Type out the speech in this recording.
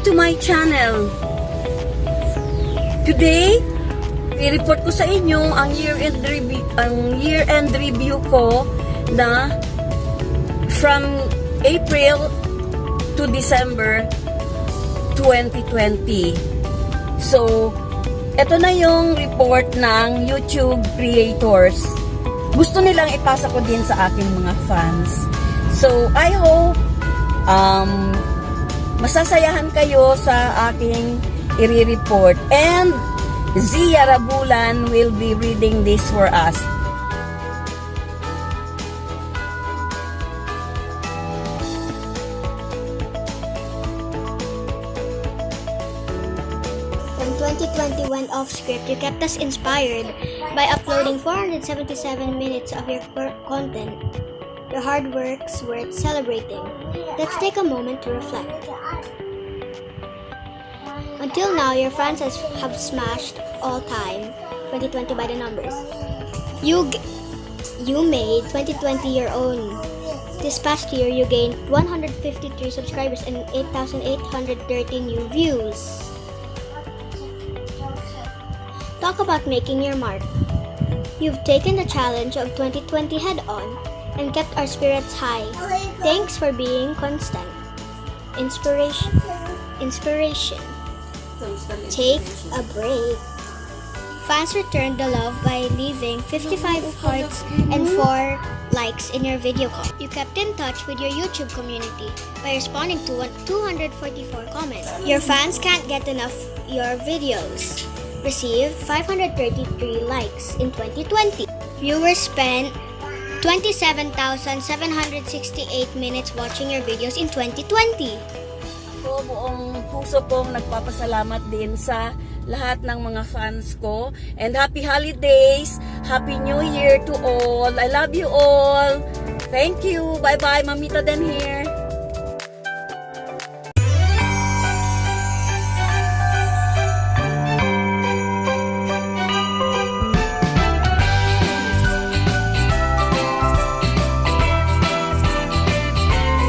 to my channel. Today, i-report ko sa inyo ang year-end review ko na from April to December 2020. So, ito na yung report ng YouTube creators. Gusto nilang ipasa ko din sa aking mga fans. So, I hope masasayahan kayo sa aking i-report. And Zia Rabulan will be reading this for us. When 2020 went off script, you kept us inspired by uploading 477 minutes of your content. Your hard work's worth celebrating. Let's take a moment to reflect. Until now, your fans have smashed all-time 2020 by the numbers. You made 2020 your own. This past year, you gained 153 subscribers and 8,830 new views. Talk about making your mark. You've taken the challenge of 2020 head-on and kept our spirits high. Thanks for being constant. Inspiration. Take a break. Fans returned the love by leaving 55 hearts and 4 likes in your video call. You kept in touch with your YouTube community by responding to 244 comments. Your fans can't get enough your videos. Received 533 likes in 2020. Viewers spent 27,768 minutes watching your videos in 2020. Ako, buong puso kong nagpapasalamat din sa lahat ng mga fans ko. And happy holidays! Happy New Year to all! I love you all! Thank you! Bye-bye! Mamita Den here!